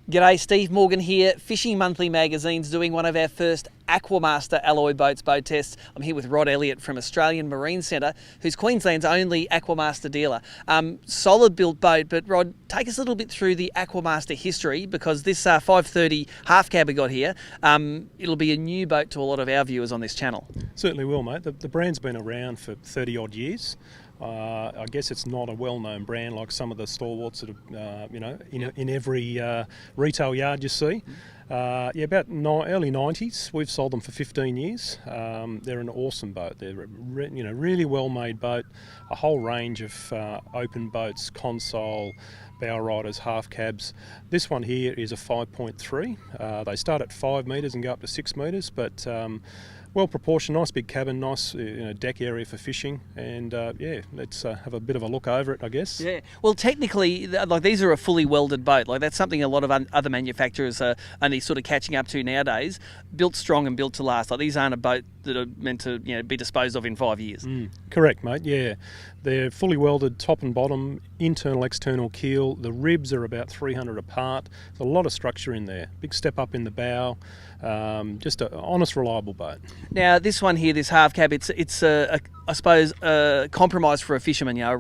G'day, Steve Morgan here, Fishing Monthly Magazine's doing one of our first Aquamaster alloy boats boat tests. I'm here with Rod Elliott from Australian Marine Centre, who's Queensland's only Aquamaster dealer. Solid built boat, but Rod, take us a little bit through the Aquamaster history, because this 530 half cab we got here, it'll be a new boat to a lot of our viewers on this channel. Certainly will, mate. The brand's been around for 30 odd years. I guess it's not a well-known brand like some of the stalwarts that are, in every retail yard you see. About early 90s, we've sold them for 15 years. They're an awesome boat. They're really well-made boat. A whole range of open boats, console, bow riders, half cabs. This one here is a 5.3. They start at 5 metres and go up to 6 metres, but well proportioned, nice big cabin, nice deck area for fishing, and let's have a bit of a look over it, I guess. Yeah, well, technically, like, these are a fully welded boat. Like, that's something a lot of other manufacturers are only sort of catching up to nowadays. Built strong and built to last. Like, these aren't a boat that are meant to be disposed of in 5 years. Correct, mate. Yeah, they're fully welded, top and bottom, internal, external keel. The ribs are about 300 apart. There's a lot of structure in there. Big step up in the bow. Just an honest, reliable boat. Now, this one here, this half cab, it's I suppose a compromise for a fisherman. A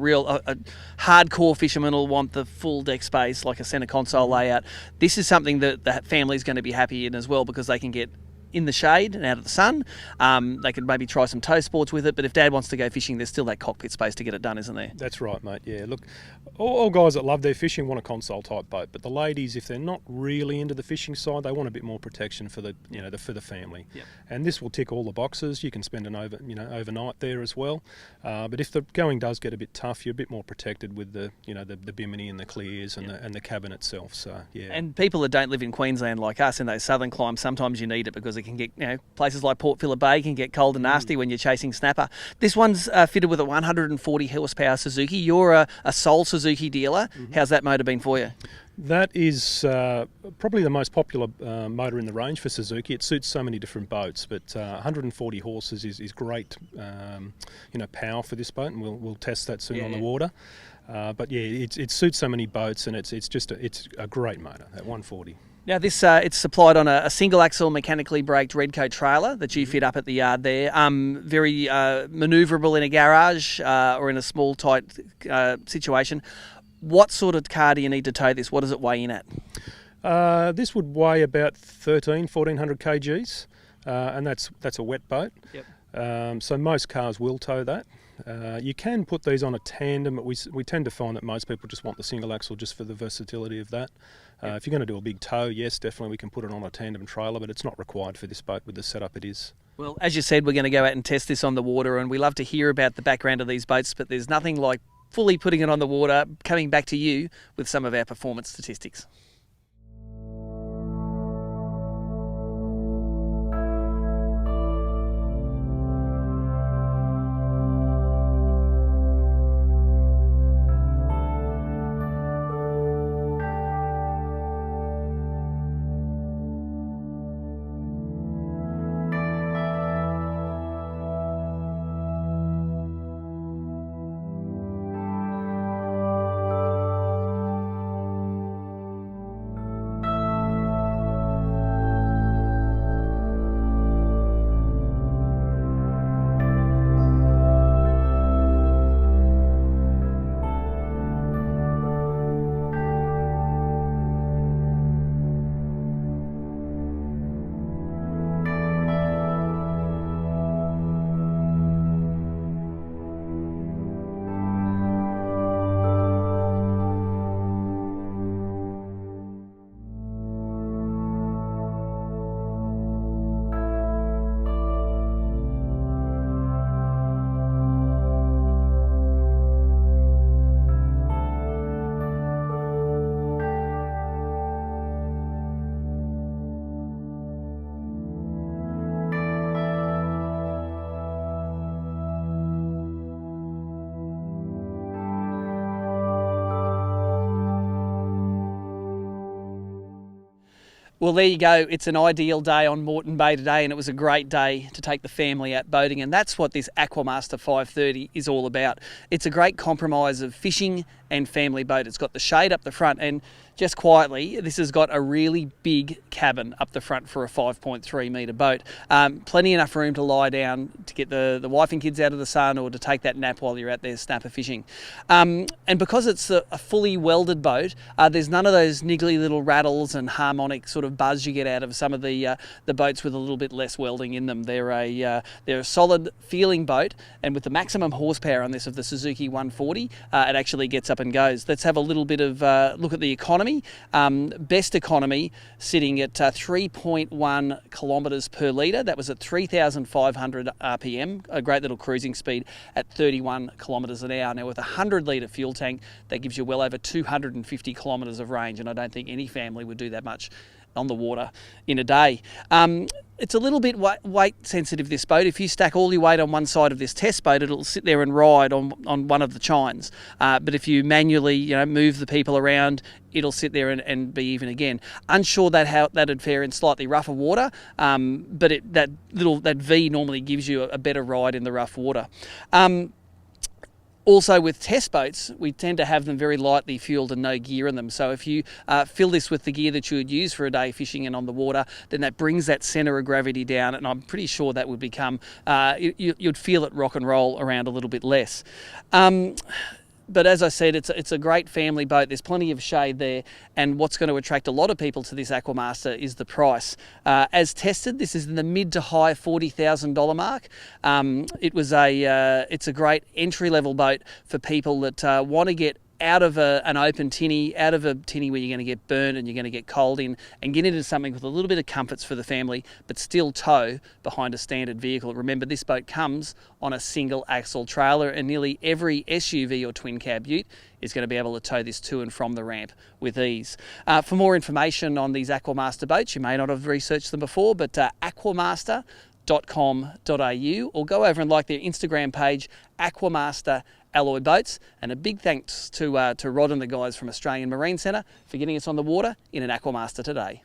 hardcore fisherman will want the full deck space, like a centre console layout. This is something that the family's going to be happy in as well, because they can get in the shade and out of the sun. They could maybe try some tow sports with it, but if Dad wants to go fishing, there's still that cockpit space to get it done, isn't there? That's right, mate. Yeah, look, all guys that love their fishing want a console type boat, but the ladies, if they're not really into the fishing side, they want a bit more protection for the for the family. Yep. And this will tick all the boxes. You can spend an overnight there as well. But if the going does get a bit tough, you're a bit more protected with the the bimini and the clears and the cabin itself. So yeah. And people that don't live in Queensland like us in those southern climes, sometimes you need it, because it can get, places like Port Phillip Bay can get cold and nasty when you're chasing snapper. This one's fitted with a 140 horsepower Suzuki. You're a sole Suzuki dealer. How's that motor been for you? That is probably the most popular motor in the range for Suzuki. It suits so many different boats, but 140 horses is great, power for this boat, and we'll test that soon on the water. But yeah, it suits so many boats, and it's a great motor, that 140. Now, this it's supplied on a single axle mechanically braked Redcoat trailer that you fit up at the yard there. Very manoeuvrable in a garage or in a small, tight situation. What sort of car do you need to tow this? What does it weigh in at? This would weigh about 1,400 kgs, and that's a wet boat. Yep. So most cars will tow that. You can put these on a tandem, but we tend to find that most people just want the single axle just for the versatility of that. If you're going to do a big tow, yes, definitely we can put it on a tandem trailer, but it's not required for this boat with the setup it is. Well, as you said, we're going to go out and test this on the water, and we love to hear about the background of these boats, but there's nothing like fully putting it on the water, coming back to you with some of our performance statistics. Well, there you go. It's an ideal day on Moreton Bay today, and it was a great day to take the family out boating, and that's what this Aquamaster 530 is all about. It's a great compromise of fishing and family boat. It's got the shade up the front, and just quietly, this has got a really big cabin up the front for a 5.3 metre boat. Plenty enough room to lie down to get the wife and kids out of the sun, or to take that nap while you're out there snapper fishing. And because it's a fully welded boat, there's none of those niggly little rattles and harmonic sort of buzz you get out of some of the boats with a little bit less welding in them. They're a solid feeling boat, and with the maximum horsepower on this of the Suzuki 140, it actually gets up and goes. Let's have a little bit of look at the economy. Best economy sitting at 3.1 kilometres per litre. That was at 3,500 RPM, a great little cruising speed at 31 kilometres an hour. Now with a 100 litre fuel tank, that gives you well over 250 kilometres of range, and I don't think any family would do that much on the water in a day. It's a little bit weight sensitive, this boat. If you stack all your weight on one side of this test boat, it'll sit there and ride on one of the chines. But if you manually move the people around, it'll sit there and be even again. Unsure how that'd fare in slightly rougher water, but that V normally gives you a better ride in the rough water. Also with test boats, we tend to have them very lightly fueled and no gear in them. So if you fill this with the gear that you would use for a day fishing and on the water, then that brings that centre of gravity down, and I'm pretty sure that would become, you'd feel it rock and roll around a little bit less. But as I said, it's a great family boat. There's plenty of shade there, and what's going to attract a lot of people to this Aquamaster is the price. As tested, this is in the mid to high $40,000 mark. It's a great entry-level boat for people that want to get out of an open tinny, out of a tinny where you're going to get burned and you're going to get cold in, and get into something with a little bit of comforts for the family, but still tow behind a standard vehicle. Remember, this boat comes on a single axle trailer, and nearly every SUV or twin cab ute is going to be able to tow this to and from the ramp with ease. For more information on these Aquamaster boats, you may not have researched them before, but aquamaster.com.au, or go over and like their Instagram page, Aquamaster Alloy Boats. And a big thanks to Rod and the guys from Australian Marine Centre for getting us on the water in an Aquamaster today.